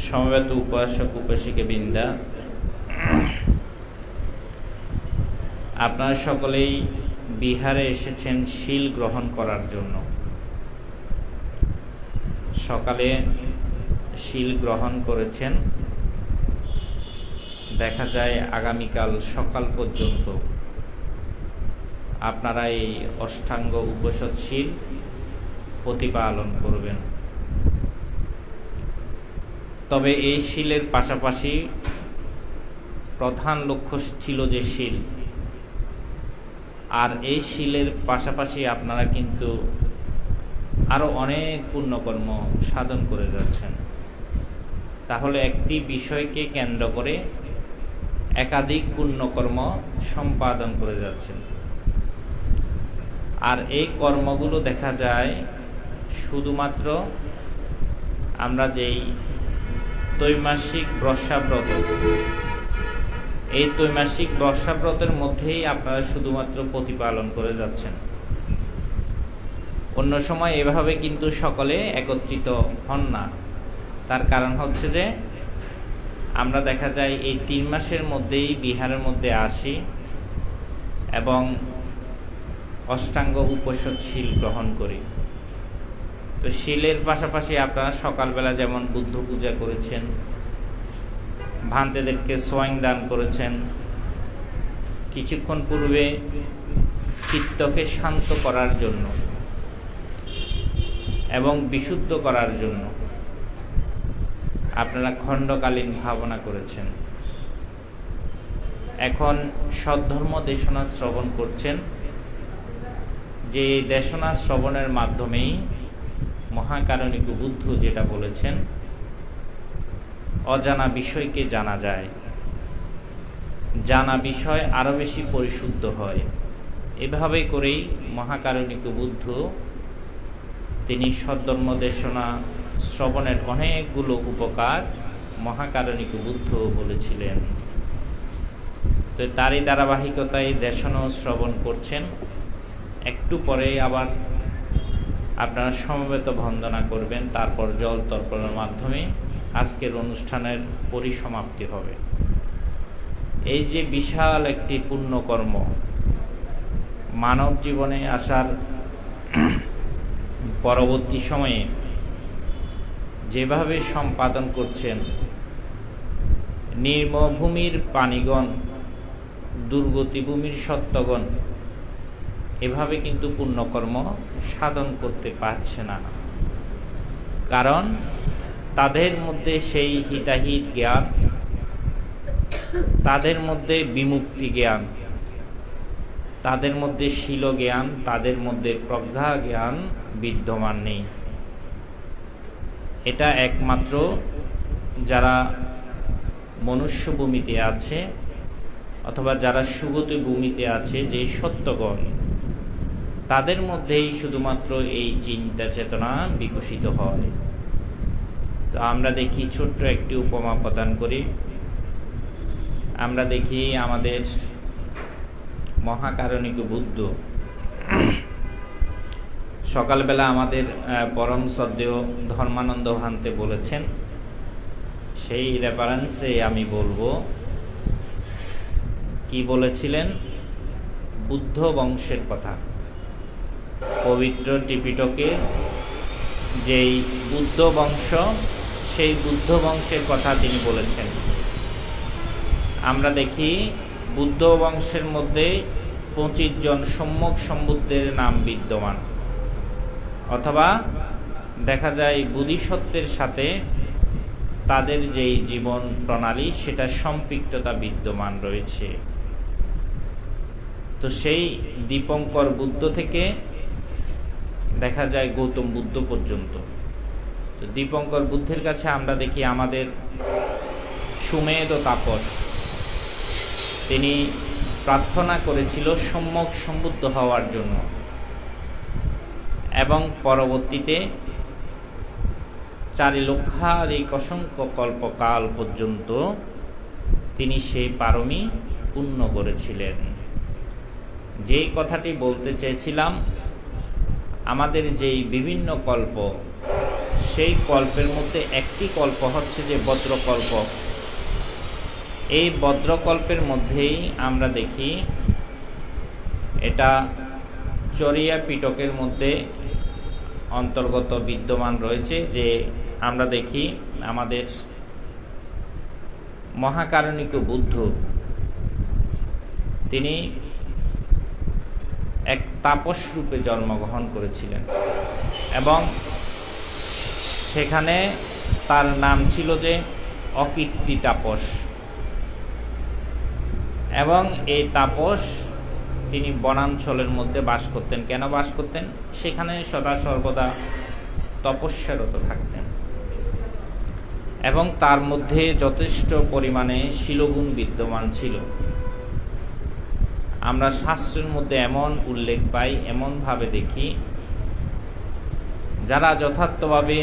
সমবেত উপাসক উপাসিকাবৃন্দা, আপনারা সকলেই বিহারে এসেছেন শীল গ্রহণ করার জন্য। সকালে শীল গ্রহণ করেছেন, দেখা যায় আগামীকাল সকাল পর্যন্ত আপনারা এই অষ্টাঙ্গ উপোষদ শীল প্রতিপালন করবেন। তবে এই শীলের পাশাপাশি প্রধান লক্ষ্য ছিল যে শীল, আর এই শীলের পাশাপাশি আপনারা কিন্তু আরও অনেক পুণ্যকর্ম সাধন করে যাচ্ছেন। তাহলে একটি বিষয়কে কেন্দ্র করে একাধিক পুণ্যকর্ম সম্পাদন করে যাচ্ছেন। আর এই কর্মগুলো দেখা যায় শুধুমাত্র আমরা যেই ত্রৈমাসিক বর্ষাব্রত, এই ত্রৈমাসিক বর্ষাব্রতের মধ্যেই আপনারা শুধুমাত্র প্রতিপালন করে যাচ্ছেন। অন্য সময় এভাবে কিন্তু সকলে একত্রিত হন না। তার কারণ হচ্ছে যে আমরা দেখা যায় এই 3 মাসের মধ্যেই বিহারের মধ্যে আসি এবং অষ্টাঙ্গ উপোষদ শীল গ্রহণ করি। তো শীলের পাশাপাশি আপনারা সকালবেলা যেমন বুদ্ধ পূজা করেছেন, ভান্তেদেরকে সোয়াং দান করেছেন, কিছুক্ষণ পূর্বে চিত্তকে শান্ত করার জন্য এবং বিশুদ্ধ করার জন্য আপনারা খণ্ডকালীন ভাবনা করেছেন। এখন সদ্ধর্ম দেশনা শ্রবণ করছেন, যে দেশনা শ্রবণের মাধ্যমেই মহাকারণিক বুদ্ধ যেটা বলেছেন, অজানা বিষয়কে জানা যায়, জানা বিষয় আরো বেশি পরিশুদ্ধ হয়। এভাবে করেই মহাকারণিক বুদ্ধ তিনি সদ্ধর্ম দেশনা শ্রবণের অনেকগুলো উপকার মহাকারণিক বুদ্ধ বলেছিলেন। তো তারই ধারাবাহিকতায় দেশনা শ্রবণ করছেন। একটু পরে আবার আপনারা সমবেত বন্দনা করবেন, তারপর জল তর্পণের মাধ্যমে আজকের অনুষ্ঠানের পরিসমাপ্তি হবে। এই যে বিশাল একটি পুণ্যকর্ম মানব জীবনে আসার পরবর্তী সময়ে যেভাবে সম্পাদন করছেন, নির্মভূমির পানিগণ, দুর্গতি ভূমির সত্যগণ এভাবে কিন্তু পুণ্যকর্ম সাধন করতে পারছে না। কারণ তাদের মধ্যে সেই হিতাহিত জ্ঞান, তাদের মধ্যে বিমুক্তি জ্ঞান, তাদের মধ্যে শীল জ্ঞান, তাদের মধ্যে প্রজ্ঞা জ্ঞান বিদ্যমান নেই। এটা একমাত্র যারা মনুষ্য ভূমিতে আছে অথবা যারা সুগতি ভূমিতে আছে, যে সত্যগণ, তাদের মধ্যেই শুধুমাত্র এই চিন্তা চেতনা বিকশিত হয়। তো আমরা দেখি, ছোট্ট একটি উপমা প্রদান করি। আমরা দেখি আমাদের মহাকারণিক বুদ্ধ সকালবেলা আমাদের পরম শ্রদ্ধেয় ধর্মানন্দ ভান্তে বলেছেন, সেই রেফারেন্সে আমি বলবো কি বলেছিলেন। বুদ্ধ বংশের কথা, পবিত্র ত্রিপিটকে যেই বুদ্ধ বংশ, সেই বুদ্ধ বংশের কথা তিনি বলেছেন। আমরা দেখি বুদ্ধ বংশের মধ্যে 25 জন সম্যক সম্বুদ্ধের নাম বিদ্যমান, অথবা দেখা যায় বোধিসত্ত্বের সাথে তাদের যেই জীবন প্রণালী সেটা সম্পৃক্ততা বিদ্যমান রয়েছে। তো সেই দীপঙ্কর বুদ্ধ থেকে দেখা যায় গৌতম বুদ্ধ পর্যন্ত। তো দীপঙ্কর বুদ্ধের কাছে আমরা দেখি আমাদের সুমেধ তাপস, তিনি প্রার্থনা করেছিল সম্যক সম্বুদ্ধ হওয়ার জন্য, এবং পরবর্তীতে 4 লক্ষাধিক অসংখ্য কল্পকাল পর্যন্ত তিনি সেই পারমী পূর্ণ করেছিলেন। যেই কথাটি বলতে চেয়েছিলাম, আমাদের যেই বিভিন্ন কল্প, সেই কল্পের মধ্যে একটি কল্প হচ্ছে যে বদ্রকল্প। এই বদ্রকল্পের মধ্যেই আমরা দেখি এটা চরিয়া পিটকের মধ্যে অন্তর্গত বিদ্যমান রয়েছে, যে আমরা দেখি আমাদের মহাকারণিক বুদ্ধ তিনি এক তাপস রূপে জন্মগ্রহণ করেছিলেন এবং সেখানে তার নাম ছিল যে অকীর্তি তাপস। এবং এই তাপস তিনি বনাঞ্চলের মধ্যে বাস করতেন। কেন বাস করতেন? সেখানে সদা সর্বদা তপস্যারত থাকতেন এবং তার মধ্যে যথেষ্ট পরিমাণে শিলগুণ বিদ্যমান ছিল। আমরা শাস্ত্রের মধ্যে এমন উল্লেখ পাই, এমনভাবে দেখি, যারা যথার্থভাবে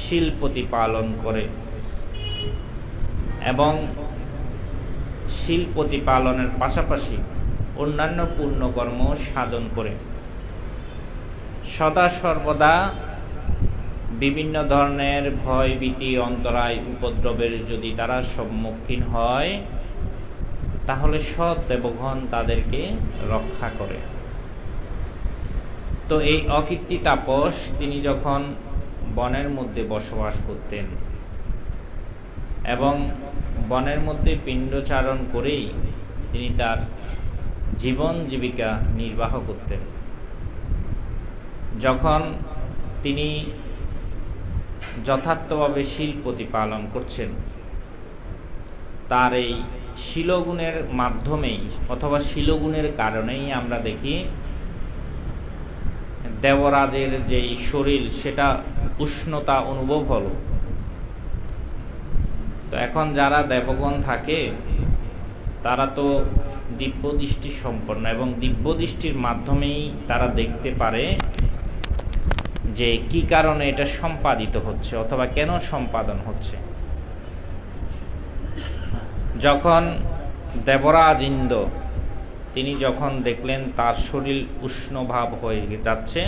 শীল প্রতিপালন করে এবং শীল প্রতিপালনের পাশাপাশি অন্যান্য পুণ্যকর্ম সাধন করে সদা সর্বদা বিভিন্ন ধরনের ভয় ভীতি অন্তরায় উপদ্রবের যদি তারা সম্মুখীন হয়, তাহলে সৎ দেবগণ তাদেরকে রক্ষা করে। তো এই অকীর্তি তাপস তিনি যখন বনের মধ্যে বসবাস করতেন এবং বনের মধ্যে পিণ্ডচারণ করেই তিনি তার জীবন জীবিকা নির্বাহ করতেন, যখন তিনি যথার্থভাবে শীল প্রতিপালন করছেন, তার এই শিলগুণের মাধ্যমেই অথবা শিলগুণের কারণেই আমরা দেখি দেবরাজের যেই শরীর সেটা উষ্ণতা অনুভব হলো। তো এখন যারা দেবগণ থাকে তারা তো দিব্যদৃষ্টি সম্পন্ন এবং দিব্যদৃষ্টির মাধ্যমেই তারা দেখতে পারে যে কি কারণে এটা সম্পাদিত হচ্ছে অথবা কেন সম্পাদন হচ্ছে। যখন দেবরাজ ইন্দ্র তিনি যখন দেখলেন তার শরীর উষ্ণভাব হয়ে যাচ্ছে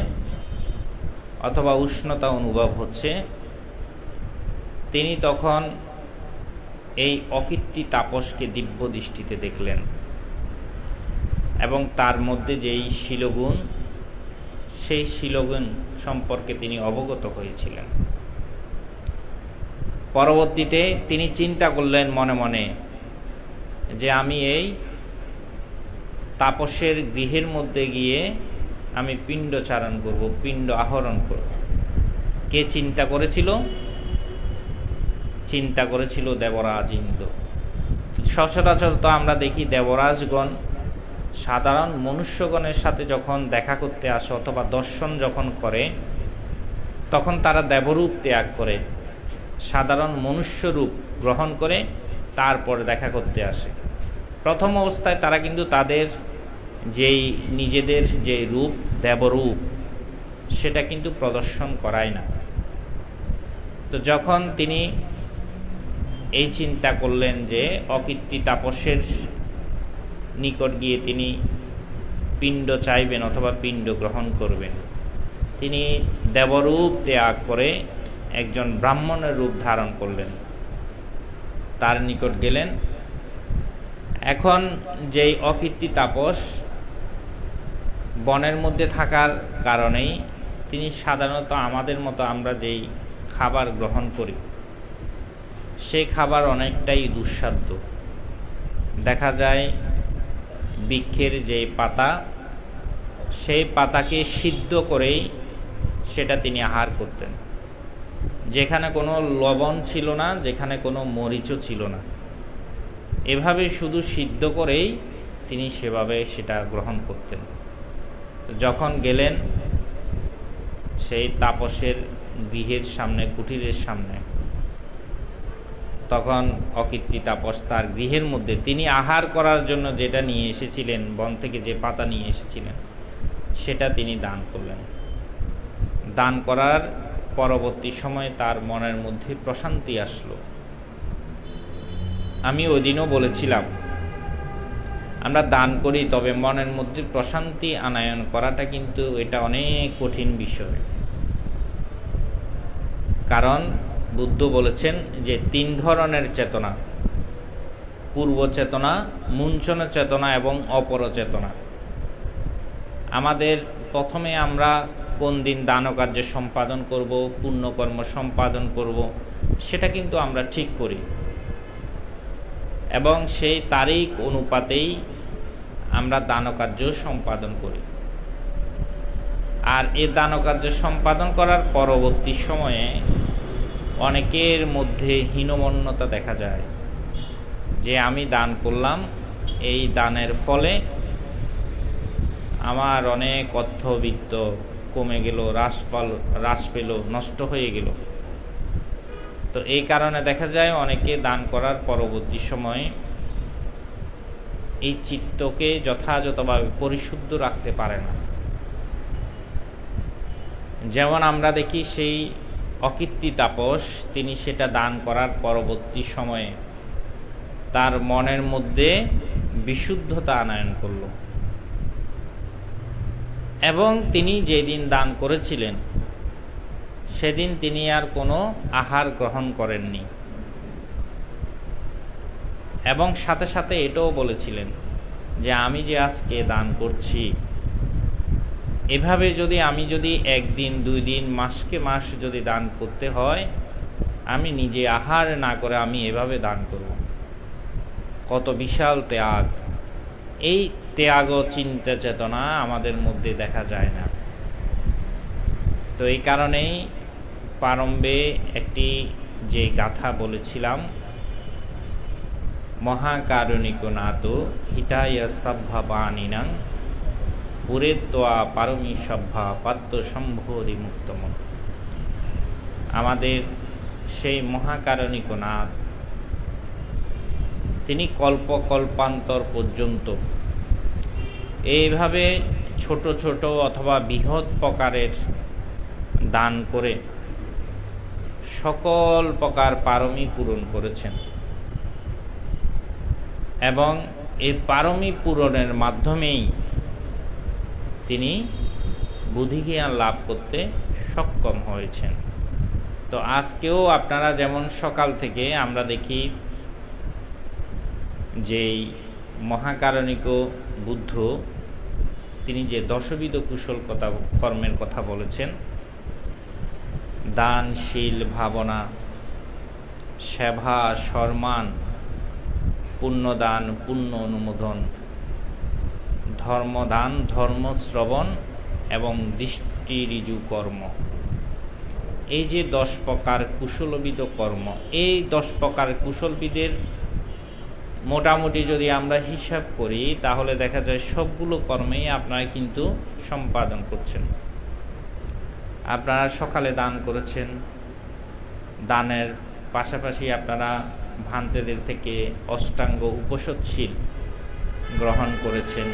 অথবা উষ্ণতা অনুভব হচ্ছে, তিনি তখন এই অকীর্তি তাপসকে দিব্য দৃষ্টিতে দেখলেন এবং তার মধ্যে যেই শিলগুণ, সেই শিলগুণ সম্পর্কে তিনি অবগত হয়েছিলেন। পরবর্তীতে তিনি চিন্তা করলেন মনে মনে যে আমি এই তাপসের গৃহের মধ্যে গিয়ে আমি পিণ্ডচারণ করব, পিণ্ড আহরণ করব। কে চিন্তা করেছিল? চিন্তা করেছিল দেবরাজ ইন্দ্র। সচরাচর তো আমরা দেখি দেবরাজগণ সাধারণ মনুষ্যগণের সাথে যখন দেখা করতে আসে অথবা দর্শন যখন করে, তখন তারা দেবরূপ ত্যাগ করে সাধারণ মনুষ্য রূপ গ্রহণ করে তারপরে দেখা করতে আসে। প্রথম অবস্থায় তারা কিন্তু তাদের যেই নিজেদের যে রূপ দেবরূপ সেটা কিন্তু প্রদর্শন করায় না। তো যখন তিনি এই চিন্তা করলেন যে অকীর্তি তাপসের নিকট গিয়ে তিনি পিণ্ড চাইবেন অথবা পিণ্ড গ্রহণ করবেন, তিনি দেবরূপ ত্যাগ করে একজন ব্রাহ্মণের রূপ ধারণ করলেন, তার নিকট গেলেন। এখন যেই অকীর্তি তাপস বনের মধ্যে থাকার কারণেই তিনি সাধারণত আমাদের মতো আমরা যেই খাবার গ্রহণ করি সেই খাবার অনেকটাই দুঃসাধ্য। দেখা যায় বৃক্ষের যে পাতা, সেই পাতাকে সিদ্ধ করেই সেটা তিনি আহার করতেন, যেখানে কোনো লবণ ছিল না, যেখানে কোনো মরিচও ছিল না, এভাবে শুধু সিদ্ধ করেই তিনি সেভাবে সেটা গ্রহণ করতেন। যখন গেলেন সেই তাপসের গৃহের সামনে, কুটিরের সামনে, তখন অকীর্তি তাপস তার গৃহের মধ্যে তিনি আহার করার জন্য যেটা নিয়ে এসেছিলেন, বন থেকে যে পাতা নিয়ে এসেছিলেন, সেটা তিনি দান করলেন। দান করার পরবর্তী সময়ে তার মনের মধ্যে প্রশান্তি আসলো। আমি ওই দিনও বলেছিলাম, আমরা দান করি, তবে মনের মধ্যে প্রশান্তি আনয়ন করাটা কিন্তু এটা অনেক কঠিন বিষয়। কারণ বুদ্ধ বলেছেন যে 3 ধরনের চেতনা, পূর্ব চেতনা, মুঞ্চন চেতনা এবং অপর চেতনা। আমাদের প্রথমে আমরা কোন দিন দানকার্য সম্পাদন করব, পুণ্যকর্ম সম্পাদন করব, সেটা কিন্তু আমরা ঠিক করি এবং সেই তারিখ অনুপাতেই আমরা দানকার্য সম্পাদন করি। আর এই দানকার্য সম্পাদন করার পরবর্তী সময়ে অনেকের মধ্যে হীনমন্যতা দেখা যায় যে আমি দান করলাম, এই দানের ফলে আমার অনেক অর্থবিত্ত কমে গেল, হ্রাস পেল, নষ্ট হয়ে গেল। তো এই কারণে দেখা যায় অনেকে দান করার পরবর্তী সময়ে এই চিত্তকে যথাযথভাবে পরিশুদ্ধ রাখতে পারে না। যেমন আমরা দেখি সেই অকীর্তি তাপস, তিনি সেটা দান করার পরবর্তী সময়ে তার মনের মধ্যে বিশুদ্ধতা আনয়ন করল এবং তিনি যেদিন দান করেছিলেন সেদিন তিনি আর কোনো আহার গ্রহণ করেননি এবং সাথে সাথে এটাও বলেছিলেন যে আমি যে আজকে দান করছি, এভাবে আমি যদি 1 দিন 2 দিন মাসকে মাস যদি দান করতে হয়, আমি নিজে আহার না করে আমি এভাবে দান করব। কত বিশাল ত্যাগ! এই ত্যাগ ও চিন্তা চেতনা আমাদের মধ্যে দেখা যায় না। তো এই কারণেই প্রারম্ভে একটি যে গাথা বলেছিলাম, মহাকারুণিকনাথ হিতায় সভ্যা বাণিনাং পুরে তোয়া পারমী সভ্যা পাত্র সম্ভোধি মুক্তম। আমাদের সেই মহাকারুণিকনাথ তিনি কল্পান্তর পর্যন্ত এইভাবে ছোট ছোট অথবা বৃহৎ প্রকারের দান করে সকল প্রকার পারমী পূরণ করেছেন এবং এই পারমী পূরণের মাধ্যমেই তিনি বুদ্ধিজ্ঞান লাভ করতে সক্ষম হয়েছেন। তো আজকেও আপনারা যেমন সকাল থেকে আমরা দেখি যেই মহাকারণিক বুদ্ধ তিনি যে দশবিধ কুশল কর্মের কথা বলেছেন, দান, শীল, ভাবনা, সেবা, সম্মান, পুণ্যদান, পুণ্য অনুমোদন, ধর্মদান, ধর্ম শ্রবণ এবং দৃষ্টি ঋজু কর্ম, এই যে 10 প্রকার কুশলবিদ কর্ম, এই 10 প্রকার কুশলবিদের মোটামুটি যদি আমরা হিসাব করি তাহলে দেখা যায় সবগুলো কর্মেই আপনারা কিন্তু সম্পাদন করছেন। আপনারা সকালে দান করেছেন, দানের পাশাপাশি আপনারা ভ্রান্তেদের থেকে অষ্টাঙ্গ উপোষৎশীল গ্রহণ করেছেন,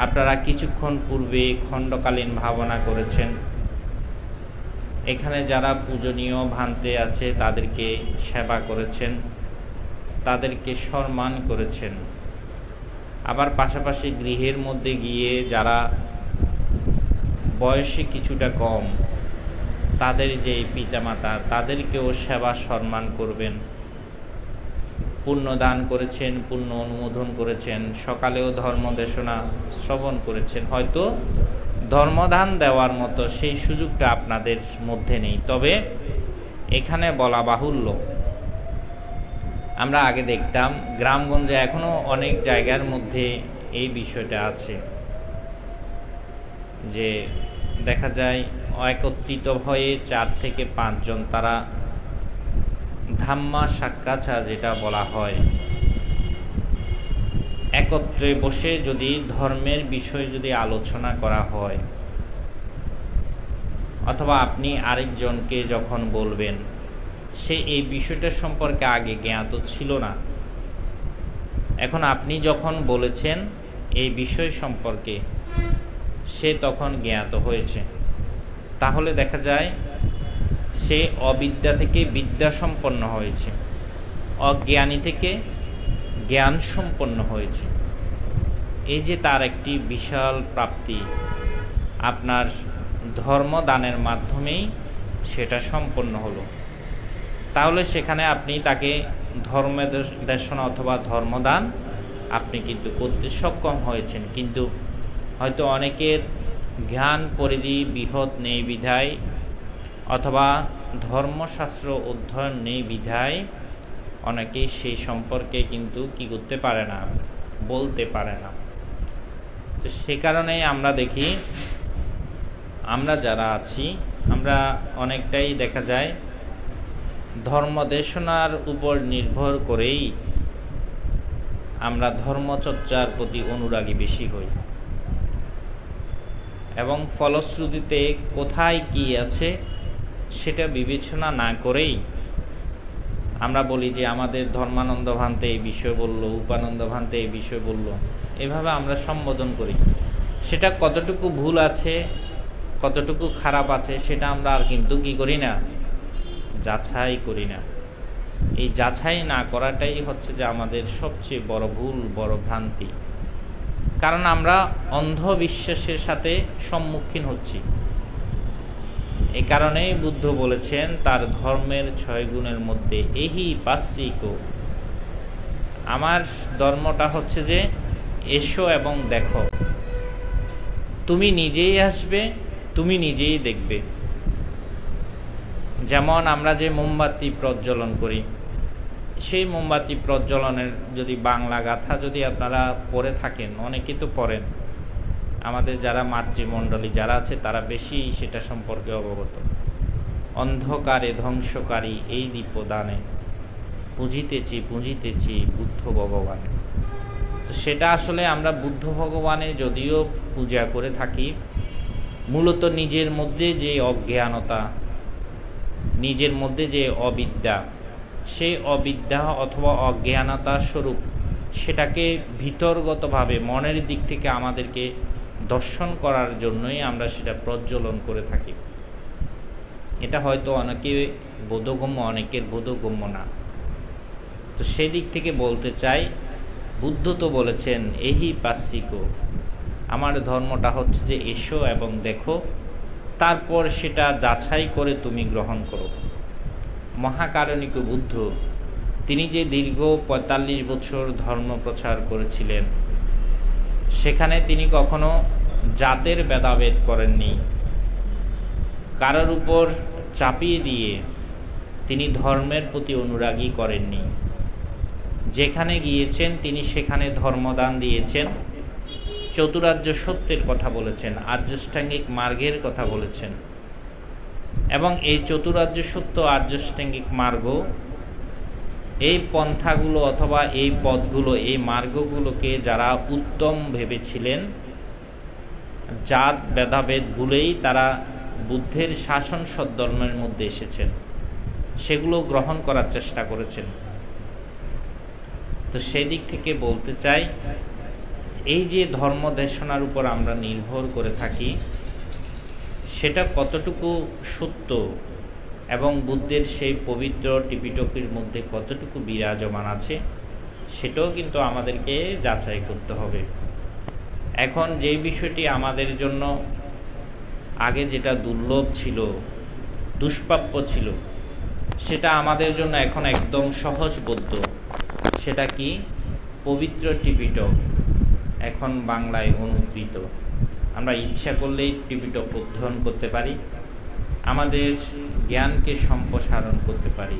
আপনারা কিছুক্ষণ পূর্বে খণ্ডকালীন ভাবনা করেছেন, এখানে যারা পূজনীয় ভ্রান্তে আছে তাদেরকে সেবা করেছেন, তাদেরকে সম্মান করেছেন। আবার পাশাপাশি গৃহের মধ্যে গিয়ে যারা বয়সে কিছুটা কম, তাদের যে পিতামাতা, তাদেরকেও সেবা সম্মান করবেন। পুণ্যদান করেছেন, পুণ্য অনুমোদন করেছেন, সকালেও ধর্মদেশনা শ্রবণ করেছেন। হয়তো ধর্মদান দেওয়ার মতো সেই সুযোগটা আপনাদের মধ্যে নেই, তবে এখানে বলা বাহুল্য, আমরা আগে দেখতাম গ্রামগঞ্জে, এখনো অনেক জায়গার মধ্যে এই বিষয়টা আছে যে দেখা যায় একত্রিত হয়ে 4 থেকে 5 জন তারা ধাম্মা সাক্ষাৎ যেটা বলা হয়, একত্রে বসে যদি ধর্মের বিষয় যদি আলোচনা করা হয়, অথবা আপনি আরেকজনকে যখন বলবেন, সে এই বিষয়টা সম্পর্কে আগে জ্ঞাত ছিল না, এখন আপনি যখন বলেছেন এই বিষয় সম্পর্কে সে তখন জ্ঞাত হয়েছে, তাহলে দেখা যায় সে অবিদ্যা থেকে বিদ্যা সম্পন্ন হয়েছে, অজ্ঞানী থেকে জ্ঞান সম্পন্ন হয়েছে। এই যে তার একটি বিশাল প্রাপ্তি, আপনার ধর্মদানের মাধ্যমেই সেটা সম্পন্ন হলো, তাহলে সেখানে আপনি তাকে ধর্মদেশনা অথবা ধর্মদান আপনি কিন্তু করতে সক্ষম হয়েছেন। কিন্তু হয়তো অনেকের জ্ঞান পরিধি বৃহৎ নেই বিধায়, অথবা ধর্মশাস্ত্র অধ্যয়ন নেই বিধায় অনেকেই সেই সম্পর্কে কিন্তু কি করতে পারে না, বলতে পারে না। তো সে কারণেই আমরা দেখি, আমরা যারা আছি আমরা অনেকটাই দেখা যায় ধর্মদেশনার উপর নির্ভর করেই আমরা ধর্মচর্চার প্রতি অনুরাগী বেশি হই, এবং ফলশ্রুতিতে কোথায় কি আছে সেটা বিবেচনা না করেই আমরা বলি যে আমাদের ধর্মানন্দ ভান্তে এই বিষয় বলল, উপানন্দ ভান্তে এই বিষয় বলল, এভাবে আমরা সম্বোধন করি। সেটা কতটুকু ভুল আছে, কতটুকু খারাপ আছে সেটা আমরা আর কিন্তু কি করি না, যাচাই করি না। এই যাচাই না করাটাই হচ্ছে যে আমাদের সবচেয়ে বড় ভুল, বড় ভ্রান্তি। কারণ আমরা অন্ধবিশ্বাসের সাথে সম্মুখীন হচ্ছি। এই কারণেই বুদ্ধ বলেছেন তার ধর্মের 6 গুণের মধ্যে এহি পাশ্চিক, আমার ধর্মটা হচ্ছে যে এসো এবং দেখো। তুমি নিজেই আসবে, তুমি নিজেই দেখবে। যেমন আমরা যে মোমবাতি প্রজ্বলন করি, সেই মোমবাতি প্রজ্বলনের যদি বাংলা গাথা যদি আপনারা পড়ে থাকেন, অনেকে তো পড়েন, আমাদের যারা মাতৃমণ্ডলী যারা আছে তারা বেশি সেটা সম্পর্কে অবগত। অন্ধকারে ধ্বংসকারী এই দীপদানে পুঁজিতেছি পুঁজিতেছি বুদ্ধ ভগবানে। তো সেটা আসলে আমরা বুদ্ধ ভগবানের যদিও পূজা করে থাকি, মূলত নিজের মধ্যে যে অজ্ঞানতা, নিজের মধ্যে যে অবিদ্যা, সেই অবিদ্যা অথবা অজ্ঞানতা স্বরূপ সেটাকে ভিতরগতভাবে মনের দিক থেকে আমাদেরকে দর্শন করার জন্যই আমরা সেটা প্রজ্বলন করে থাকি। এটা হয়তো অনেকে বোধগম্য, অনেকের বোধগম্য না। তো সেদিক থেকে বলতে চাই, বুদ্ধ তো বলেছেন এহি পাশ্চিক, আমার ধর্মটা হচ্ছে যে এসো এবং দেখো, তারপর সেটা যাচাই করে তুমি গ্রহণ করো। মহাকারণিক বুদ্ধ তিনি যে দীর্ঘ ৪৫ বছর ধর্ম প্রচার করেছিলেন, সেখানে তিনি কখনো জাতের ভেদাভেদ করেননি, কারোর উপর চাপিয়ে দিয়ে তিনি ধর্মের প্রতি অনুরাগী করেননি। যেখানে গিয়েছেন তিনি সেখানে ধর্মদান দিয়েছেন, চতুরার্য সত্যের কথা বলেছেন, আর্যষ্টাঙ্গিক মার্গের কথা বলেছেন। এবং এই চতুরার্য সত্য, আর্যষ্টাঙ্গিক মার্গ, এই পন্থাগুলো অথবা এই পথগুলো, এই মার্গগুলোকে যারা উত্তম ভেবেছিলেন, জাত ভেদাভেদ ভুলেই তারা বুদ্ধের শাসন সদ্ধর্মের মধ্যে এসেছেন, সেগুলো গ্রহণ করার চেষ্টা করেছেন। তো সেই দিক থেকে বলতে চাই, এই যে ধর্মদেশনার উপর আমরা নির্ভর করে থাকি, সেটা কতটুকু সত্য এবং বুদ্ধের সেই পবিত্র ত্রিপিটকের মধ্যে কতটুকু বিরাজমান আছে, সেটাও কিন্তু আমাদেরকে যাচাই করতে হবে। এখন যে বিষয়টি আমাদের জন্য আগে যেটা দুর্লভ ছিল, দুষ্প্রাপ্য ছিল, সেটা আমাদের জন্য এখন একদম সহজবোধ্য। সেটা কি? পবিত্র ত্রিপিটক এখন বাংলায় অনুদিত। আমরা ইচ্ছা করলেই ত্রিপিটক অধ্যয়ন করতে পারি, আমাদের জ্ঞানকে সম্প্রসারণ করতে পারি।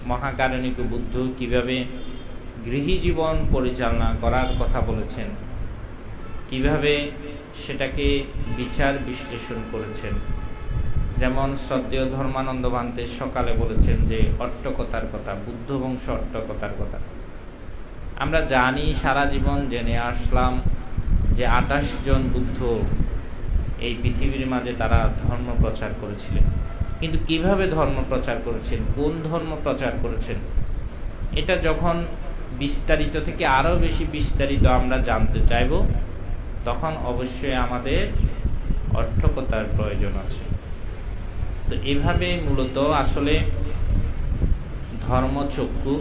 মহাকারণিক বুদ্ধ কিভাবে গৃহী জীবন পরিচালনা করার কথা বলেছেন, কিভাবে সেটাকে বিচার বিশ্লেষণ করেছেন। যেমন শ্রদ্ধেয় ধর্মানন্দ ভান্তে সকালে বলেছেন যে অট্টকথার কথা, বুদ্ধ বংশ অট্টকথার কথা। আমরা জানি, সারা জীবন জেনে আসলাম যে 28 জন বুদ্ধ এই পৃথিবীর মাঝে তারা ধর্ম প্রচার করেছিলেন। কিন্তু কিভাবে ধর্ম প্রচার করেছেন, কোন ধর্ম প্রচার করেছেন, এটা যখন বিস্তারিত থেকে আরও বেশি বিস্তারিত আমরা জানতে চাইব, তখন অবশ্যই আমাদের অট্টকথার প্রয়োজন আছে। তো এভাবে মূলত আসলে ধর্মচক্ষু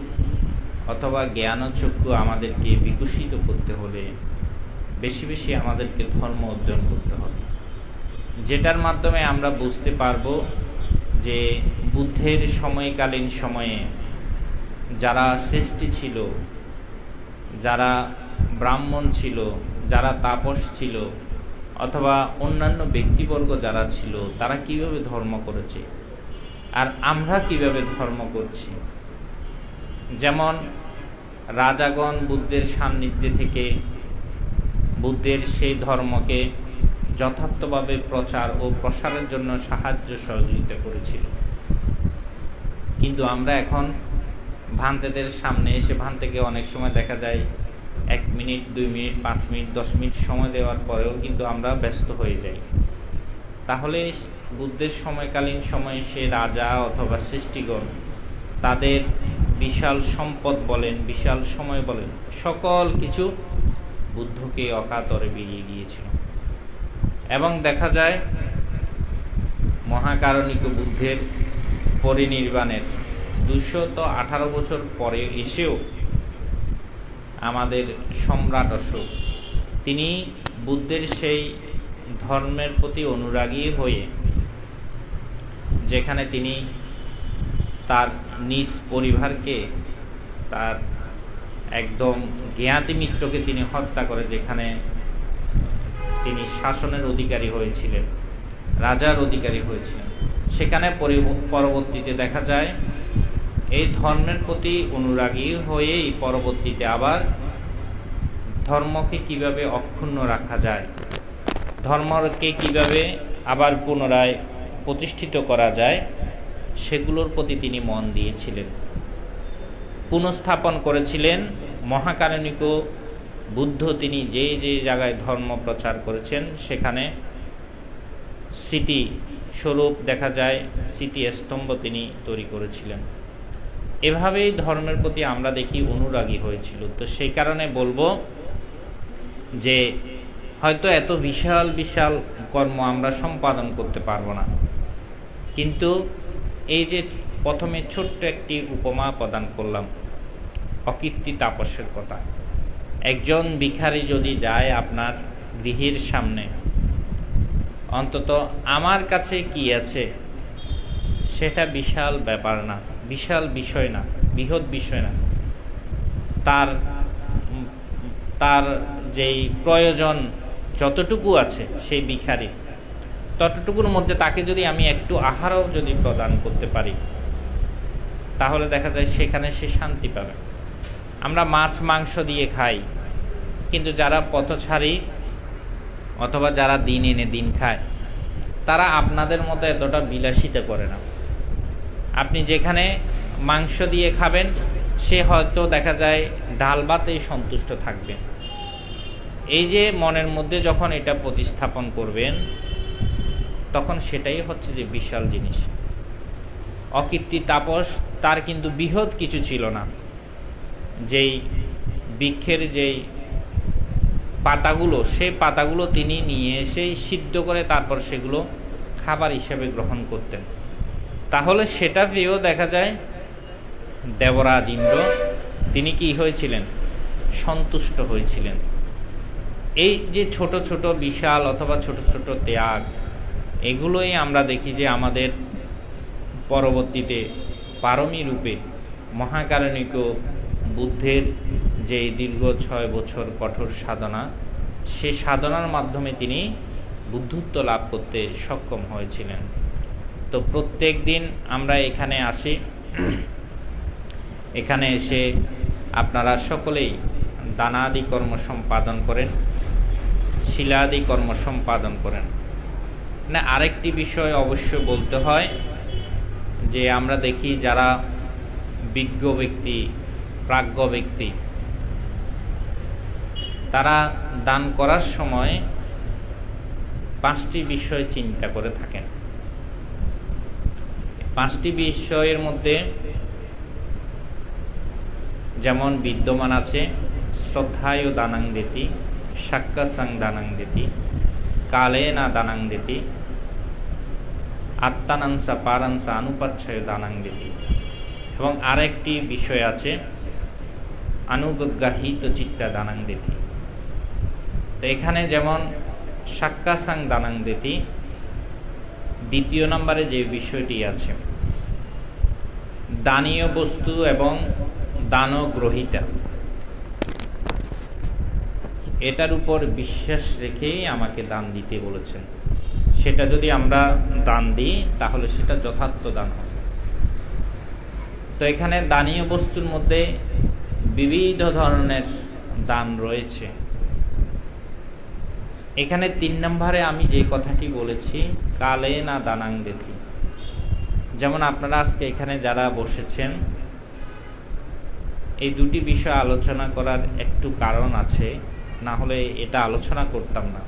অথবা জ্ঞানচক্ষু আমাদেরকে বিকশিত করতে হলে বেশি বেশি আমাদেরকে ধর্ম অধ্যয়ন করতে হবে, যেটার মাধ্যমে আমরা বুঝতে পারবো যে বুদ্ধের সময়কালীন সময়ে যারা শ্রেষ্ঠী ছিল, যারা ব্রাহ্মণ ছিল, যারা তাপস ছিল, অথবা অন্যান্য ব্যক্তিবর্গ যারা ছিল, তারা কিভাবে ধর্ম করেছে আর আমরা কিভাবে ধর্ম করছি। যেমন রাজাগণ বুদ্ধের সান্নিধ্যে থেকে বুদ্ধের সেই ধর্মকে যথার্থভাবে প্রচার ও প্রসারের জন্য সাহায্য সহযোগিতা করেছিল। কিন্তু আমরা এখন ভান্তেদের সামনে এসে ভান্তেকে অনেক সময় দেখা যায় 1 মিনিট, 2 মিনিট, 5 মিনিট, 10 মিনিট সময় দেওয়ার পরেও কিন্তু আমরা ব্যস্ত হয়ে যাই। তাহলে বুদ্ধের সময়কালীন সময়ে সে রাজা অথবা সৃষ্টিগণ তাদের বিশাল সম্পদ বলেন, বিশাল সময় বলেন, সকল কিছু বুদ্ধকে অকাতরে বেরিয়ে গিয়েছিল। এবং দেখা যায় মহাকারণিক বুদ্ধের পরিনির্বাণের 218 বছর পরে এসেও আমাদের সম্রাট অশোক তিনি বুদ্ধের সেই ধর্মের প্রতি অনুরাগী হয়ে, যেখানে তিনি তার নিজ পরিবারকে, তার একদম জ্ঞাতি মিত্রকে তিনি হত্যা করে, যেখানে তিনি শাসনের অধিকারী হয়েছিলেন, রাজার অধিকারী হয়েছিলেন, সেখানে পরবর্তীতে দেখা যায় এই ধর্মের প্রতি অনুরাগী হয়েই পরবর্তীতে আবার ধর্মকে কিভাবে অক্ষুণ্ণ রাখা যায়, ধর্মকে কিভাবে আবার পুনরায় প্রতিষ্ঠিত করা যায়, সেগুলোর প্রতি তিনি মন দিয়েছিলেন, পুনঃস্থাপন করেছিলেন। মহাকারণিক বুদ্ধ তিনি যে যে জায়গায় ধর্ম প্রচার করেছেন সেখানে স্মৃতি স্বরূপ দেখা যায় স্মৃতি স্তম্ভ তিনি তৈরি করেছিলেন। এভাবেই ধর্মের প্রতি আমরা দেখি অনুরাগী হয়েছিল। তো সেই কারণে বলবো যে হয়তো এত বিশাল বিশাল কর্ম আমরা সম্পাদন করতে পারবো না, কিন্তু এই যে প্রথমে ছোট্ট একটি উপমা প্রদান করলাম অকীর্তি তাপসের কথা, একজন ভিখারি যদি যায় আপনার গৃহের সামনে, অন্তত আমার কাছে কি আছে সেটা বিশাল ব্যাপার না, বিশাল বিষয় না, বৃহৎ বিষয় না, তার যেই প্রয়োজন যতটুকু আছে সেই ভিখারি, ততটুকুর মধ্যে তাকে যদি আমি একটু আহারও যদি প্রদান করতে পারি, তাহলে দেখা যায় সেখানে সে শান্তি পাবে। আমরা মাছ মাংস দিয়ে খাই, কিন্তু যারা পথচারী অথবা যারা দিন এনে দিন খায়, তারা আপনাদের মতো এতটা বিলাসিতা করে না। আপনি যেখানে মাংস দিয়ে খাবেন সে হয়তো দেখা যায় ডাল ভাতেই সন্তুষ্ট থাকবে। এই যে মনের মধ্যে যখন এটা প্রতিস্থাপন করবেন, তখন সেটাই হচ্ছে যে বিশাল জিনিস। অকীর্তি তাপস তার কিন্তু বৃহৎ কিছু ছিল না, যেই বৃক্ষের যেই পাতাগুলো, সেই পাতাগুলো তিনি নিয়ে এসে সিদ্ধ করে তারপর সেগুলো খাবার হিসেবে গ্রহণ করতেন। তাহলে সেটা পেয়েও দেখা যায় দেবরাজ ইন্দ্র তিনি কি হয়েছিলেন? সন্তুষ্ট হয়েছিলেন। এই যে ছোট ছোট বিশাল অথবা ছোট ছোট ত্যাগ, এগুলোই আমরা দেখি যে আমাদের পরবর্তীতে পারমী রূপে মহাকারণিক বুদ্ধের যে দীর্ঘ 6 বছর কঠোর সাধনা, সে সাধনার মাধ্যমে তিনি বুদ্ধত্ব লাভ করতে সক্ষম হয়েছিলেন। তো প্রত্যেক দিন আমরা এখানে আসি, এখানে এসে আপনারা সকলেই দানাদি কর্ম সম্পাদন করেন, শিলাদি কর্ম সম্পাদন করেন। না, আরেকটি বিষয় অবশ্য বলতে হয় যে আমরা দেখি যারা বিজ্ঞ ব্যক্তি, প্রাজ্ঞ ব্যক্তি, তারা দান করার সময় 5টি বিষয় চিন্তা করে থাকেন। 5টি বিষয়ের মধ্যে যেমন বিদ্যমান আছে শ্রদ্ধায় দানাং দেতি, সাক্কাসাং দানাং দেতি, কালে না দানাং দেতি, আত্মানাংসা পারাংসা আনুপাচ্ছয় দানাং দেতি। এবং আরেকটি বিষয় আছে অনুগ্রহিত চিত্তা দানাং দেতি। তো এখানে যেমন সাক্কাসাং দানাং দেতি, দ্বিতীয় নম্বরে যে বিষয়টি আছে, দানীয় বস্তু এবং দানগ্রহীতা, এটার উপর বিশ্বাস রেখেই আমাকে দান দিতে বলেছেন। সেটা যদি আমরা দান দিই তাহলে সেটা যথার্থ দান হবে। তো এখানে দানীয় বস্তুর মধ্যে বিবিধ ধরনের দান রয়েছে। এখানে 3 নম্বরে আমি যে কথাটি বলেছি, কালে না দানাং দেথি, যেমন আপনারা আজকে এখানে যারা বসেছেন, এই দুটি বিষয় আলোচনা করার একটু কারণ আছে, না হলে এটা আলোচনা করতাম না।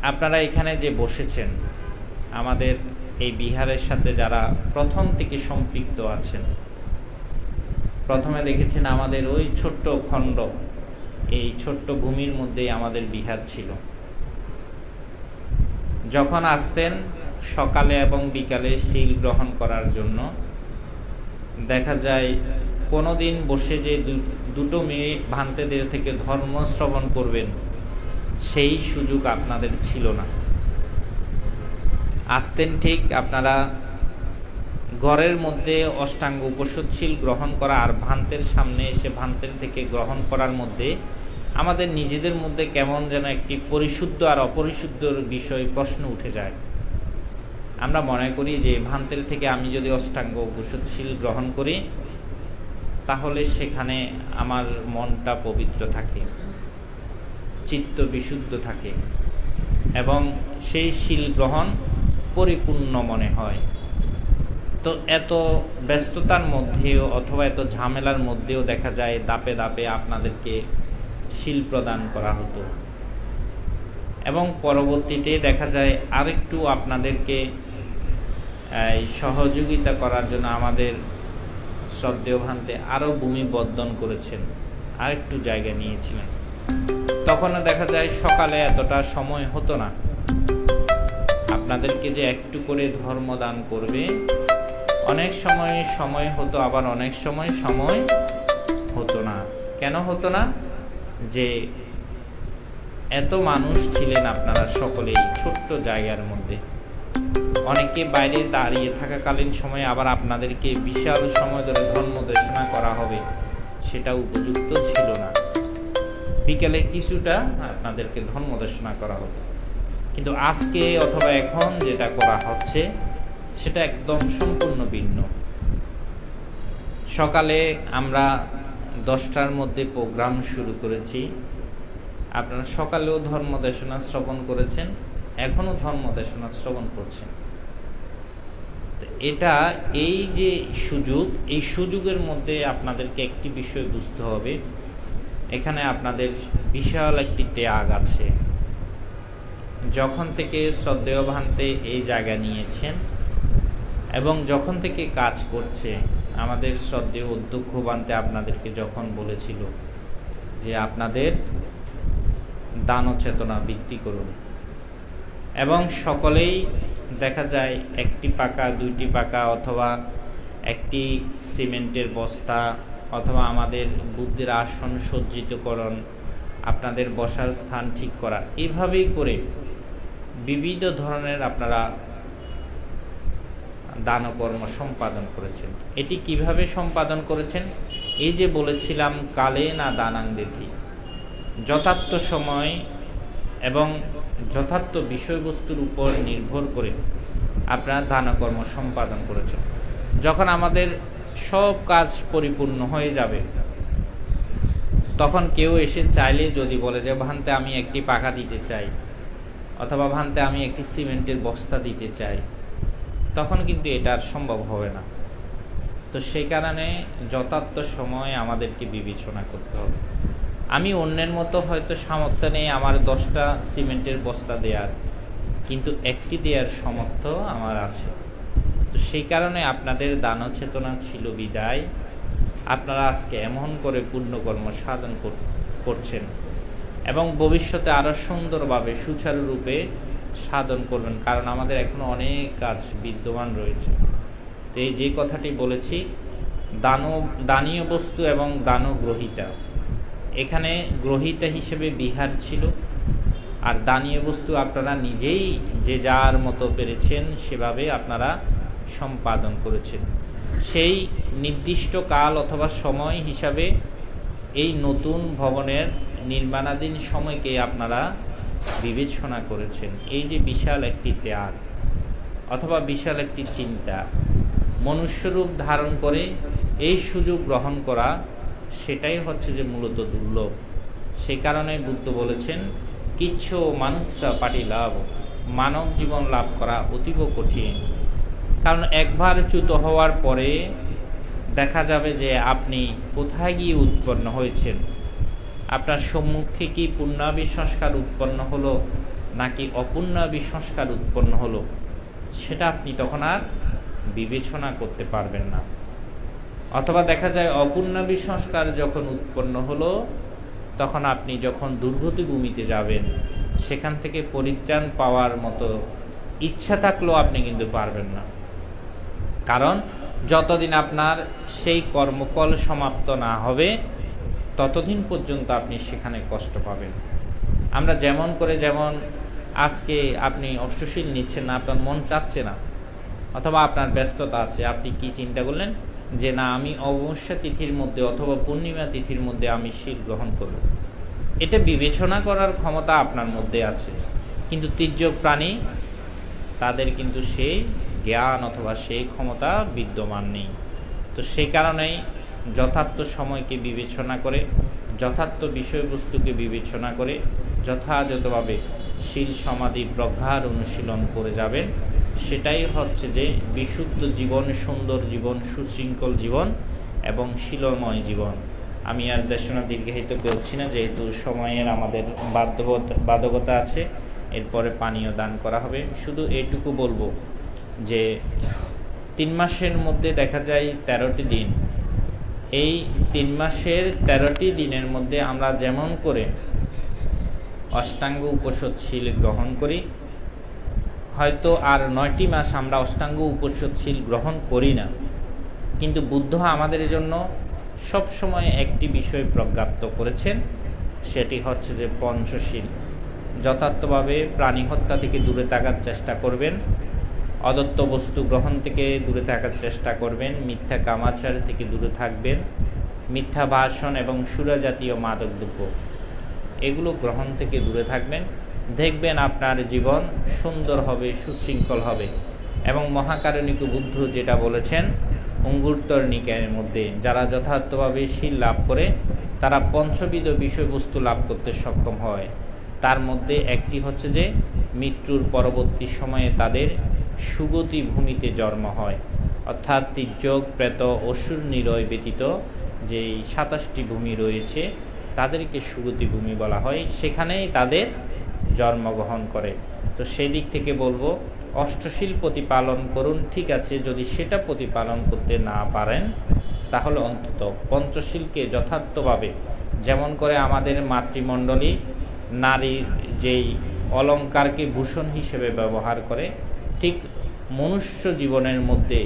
আপনারা এখানে যে বসেছেন, আমাদের এই বিহারের সাথে যারা প্রথম থেকে সম্পৃক্ত আছেন, প্রথমে দেখেছেন আমাদের ওই ছোট্ট খণ্ড, এই ছোট্ট ভূমির মধ্যেই আমাদের বিহার ছিল। যখন আসতেন সকালে এবং বিকালে শীল গ্রহণ করার জন্য, দেখা যায় কোনো দিন বসে যে 2 মিনিট ভান্তেদের থেকে ধর্ম শ্রবণ করবেন, সেই সুযোগ আপনাদের ছিল না। আসতেন ঠিক আপনারা ঘরের মধ্যে অষ্টাঙ্গ উপসৎশীল গ্রহণ করা আর ভান্তের সামনে এসে ভান্তের থেকে গ্রহণ করার মধ্যে আমাদের নিজেদের মধ্যে কেমন যেন একটি পরিশুদ্ধ আর অপরিশুদ্ধর বিষয় প্রশ্ন উঠে যায়। আমরা মনে করি যে ভান্তের থেকে আমি যদি অষ্টাঙ্গ উপসৎশীল গ্রহণ করি তাহলে সেখানে আমার মনটা পবিত্র থাকে, চিত্ত বিশুদ্ধ থাকে এবং সেই শীল গ্রহণ পরিপূর্ণ মনে হয়। তো এত ব্যস্ততার মধ্যেও অথবা এত ঝামেলার মধ্যেও দেখা যায় দাপে দাপে আপনাদেরকে শীল প্রদান করা হতো এবং পরবর্তীতে দেখা যায় আরেকটু আপনাদেরকে সহযোগিতা করার জন্য আমাদের শ্রদ্ধেয় ভান্তে আরও ভূমি বর্ধন করেছেন, আরেকটু জায়গা নিয়েছিলেন। তখনও দেখা যায় সকালে এতটা সময় হতো না আপনাদেরকে যে একটু করে ধর্ম দান করবে। অনেক সময় হতো, আবার অনেক সময় হতো না। কেন হতো না? যে এত মানুষ ছিলেন আপনারা সকলেই ছোট্ট জায়গার মধ্যে। অনেকে বাইরে দাঁড়িয়ে থাকাকালীন সময়ে আবার আপনাদেরকে বিশাল সময় ধরে ধর্ম দেশনা করা হবে, সেটা উপযুক্ত ছিল না। বিকেলে কিছুটা আপনাদেরকে ধর্ম দেশনা করা হবে, কিন্তু আজকে অথবা এখন যেটা করা হচ্ছে সেটা একদম সম্পূর্ণ ভিন্ন। সকালে আমরা 10টার মধ্যে প্রোগ্রাম শুরু করেছি, আপনারা সকালেও ধর্ম দেশনা শ্রবণ করেছেন, এখনও ধর্ম দেশনা শ্রবণ করছেন। এটা এই যে সুযোগ, এই সুযোগের মধ্যে আপনাদেরকে একটি বিষয় বুঝতে হবে, এখানে আপনাদের বিশাল একটি ত্যাগ আছে। যখন থেকে শ্রদ্ধেয় ভান্তে এই জায়গা নিয়েছেন এবং যখন থেকে কাজ করছে, আমাদের শ্রদ্ধেয় অধ্যক্ষ ভান্তে আপনাদেরকে যখন বলেছিল যে আপনাদের দান চেতনা বৃদ্ধি করুন, এবং সকলেই দেখা যায় 1টি পাকা 2টি পাকা অথবা একটি সিমেন্টের বস্তা অথবা আমাদের বুদ্ধির আসন সজ্জিতকরণ, আপনাদের বসার স্থান ঠিক করা, এইভাবেই করে বিবিধ ধরনের আপনারা দানকর্ম সম্পাদন করেছেন। এটি কিভাবে সম্পাদন করেছেন? এই যে বলেছিলাম কালে না দানাং দেথি, যথার্থ সময় এবং যথার্থ বিষয়বস্তুর উপর নির্ভর করে আপনারা দানকর্ম সম্পাদন করেছেন। যখন আমাদের সব কাজ পরিপূর্ণ হয়ে যাবে, তখন কেউ এসে চাইলে যদি বলে যে ভান্তে আমি একটি পাকা দিতে চাই অথবা ভান্তে আমি একটি সিমেন্টের বস্তা দিতে চাই, তখন কিন্তু এটা আর সম্ভব হবে না। তো সেই কারণে যথার্থ সময় আমাদেরকে বিবেচনা করতে হবে। আমি অন্যের মতো হয়তো সামর্থ্য নেই আমার 10টা সিমেন্টের বস্তা দেওয়ার, কিন্তু একটি দেওয়ার সামর্থ্য আমার আছে। তো সেই কারণে আপনাদের দান চেতনা ছিল বিদায় আপনারা আজকে এমন করে পুণ্যকর্ম সাধন করছেন এবং ভবিষ্যতে আরও সুন্দরভাবে সুচারুরূপে সাধন করবেন, কারণ আমাদের এখনো অনেক কাজ বিদ্যমান রয়েছে। তো এই যে কথাটি বলেছি, দানীয় বস্তু এবং দানগ্রহীতা, এখানে গ্রহীতা হিসেবে বিহার ছিল আর দানীয় বস্তু আপনারা নিজেই যে যার মতো পেরেছেন সেভাবে আপনারা সম্পাদন করেছেন। সেই নির্দিষ্ট কাল অথবা সময় হিসাবে এই নতুন ভবনের নির্মাণাধীন সময়কে আপনারা বিবেচনা করেছেন। এই যে বিশাল একটি ত্যাগ অথবা বিশাল একটি চিন্তা, মনুষ্যরূপ ধারণ করে এই সুযোগ গ্রহণ করা, সেটাই হচ্ছে যে মূলত দুর্লভ। সেই কারণে বুদ্ধ বলেছেন, কিচ্ছু মানুষরা পাটি লাভ, মানব জীবন লাভ করা অতীব কঠিন। কারণ একবার চ্যুত হওয়ার পরে দেখা যাবে যে আপনি কোথায় গিয়ে উৎপন্ন হয়েছেন। আপনার সম্মুখে কি পুণ্যাবি সংস্কার উৎপন্ন হলো নাকি অপুণ্যাবি সংস্কার উৎপন্ন হলো, সেটা আপনি তখন আর বিবেচনা করতে পারবেন না। অথবা দেখা যায় অপুণ্যাবি সংস্কার যখন উৎপন্ন হলো, তখন আপনি যখন দুর্গতি ভূমিতে যাবেন, সেখান থেকে পরিত্রাণ পাওয়ার মতো ইচ্ছা থাকলেও আপনি কিন্তু পারবেন না। কারণ যতদিন আপনার সেই কর্মফল সমাপ্ত না হবে, ততদিন পর্যন্ত আপনি সেখানে কষ্ট পাবেন। আমরা যেমন আজকে আপনি অষ্টশীল নিচ্ছেন না, আপনার মন চাচ্ছে না, অথবা আপনার ব্যস্ততা আছে, আপনি কি চিন্তা করলেন যে না, আমি অমাবস্যা তিথির মধ্যে অথবা পূর্ণিমা তিথির মধ্যে আমি শীল গ্রহণ করব। এটা বিবেচনা করার ক্ষমতা আপনার মধ্যে আছে, কিন্তু তির্যক প্রাণী, তাদের কিন্তু সেই জ্ঞান অথবা সেই ক্ষমতা বিদ্যমান নেই। তো সেই কারণেই যথার্থ সময়কে বিবেচনা করে, যথার্থ বিষয়বস্তুকে বিবেচনা করে যথাযথভাবে শীল সমাধি প্রজ্ঞার অনুশীলন করে যাবেন। সেটাই হচ্ছে যে বিশুদ্ধ জীবন, সুন্দর জীবন, সুশৃঙ্খল জীবন এবং শীলময় জীবন। আমি আর দেশনা দীর্ঘায়িত করছি না, যেহেতু সময়ের আমাদের বাধ্যকতা আছে। এরপরে পানীয় দান করা হবে। শুধু এইটুকু বলবো যে 3 মাসের মধ্যে দেখা যায় 13টি দিন। এই 3 মাসের 13টি দিনের মধ্যে আমরা যেমন করে অষ্টাঙ্গ উপোষদশীল গ্রহণ করি, হয়তো আর 9টি মাস আমরা অষ্টাঙ্গ উপোষদশীল গ্রহণ করি না। কিন্তু বুদ্ধ আমাদের জন্য সবসময় একটি বিষয় প্রজ্ঞাপ্ত করেছেন, সেটি হচ্ছে যে পঞ্চশীল। যথার্থভাবে প্রাণী হত্যা থেকে দূরে থাকার চেষ্টা করবেন, অদত্ত বস্তু গ্রহণ থেকে দূরে থাকার চেষ্টা করবেন, মিথ্যা কামাচার থেকে দূরে থাকবেন, মিথ্যা ভাষণ এবং সুরা জাতীয় মাদক দ্রব্য এগুলো গ্রহণ থেকে দূরে থাকবেন। দেখবেন আপনার জীবন সুন্দর হবে, সুশৃঙ্খল হবে। এবং মহাকারণিক বুদ্ধ যেটা বলেছেন, অঙ্গুত্তর নিকায়ের মধ্যে যারা যথার্থভাবে শীল লাভ করে, তারা পঞ্চবিধ বিষয়বস্তু লাভ করতে সক্ষম হয়। তার মধ্যে একটি হচ্ছে যে মৃত্যুর পরবর্তী সময়ে তাদের সুগতি ভূমিতে জন্ম হয়। অর্থাৎ তির্যক, প্রেত, অসুর নিরয় ব্যতীত যেই 27টি ভূমি রয়েছে, তাদেরকে সুগতি ভূমি বলা হয়। সেখানেই তাদের জন্মগ্রহণ করে। তো সেই দিক থেকে বলবো, অষ্টশীল প্রতিপালন করুন, ঠিক আছে। যদি সেটা প্রতিপালন করতে না পারেন, তাহলে অন্তত পঞ্চশীলকে যথার্থভাবে, যেমন করে আমাদের মাতৃমণ্ডলী নারীর যেই অলঙ্কারকে ভূষণ হিসেবে ব্যবহার করে, ঠিক মনুষ্য জীবনের মধ্যে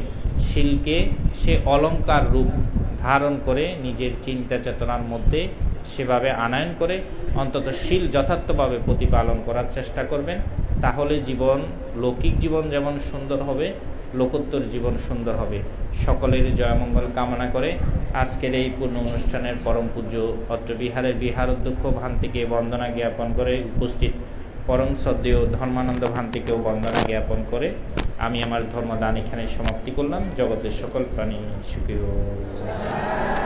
শীলকে সে অলঙ্কার রূপ ধারণ করে নিজের চিন্তা চেতনার মধ্যে সেভাবে আনয়ন করে অন্তত শীল যথার্থভাবে প্রতিপালন করার চেষ্টা করবেন। তাহলে জীবন, লৌকিক জীবন যেমন সুন্দর হবে, লোকোত্তর জীবন সুন্দর হবে। সকলের জয়মঙ্গল কামনা করে আজকের এই পূর্ণ অনুষ্ঠানের পরম পূজ্য অত্র বিহারের বিহার অধ্যক্ষ ভান্তিকে বন্দনা জ্ঞাপন করে, উপস্থিত পরম শ্রদ্ধেয় ধর্মানন্দ ভান্তিকেও বন্দনা জ্ঞাপন করে আমি আমার ধর্মদান এখানে সমাপ্তি করলাম। জগতের সকল প্রাণী সুখী হোক।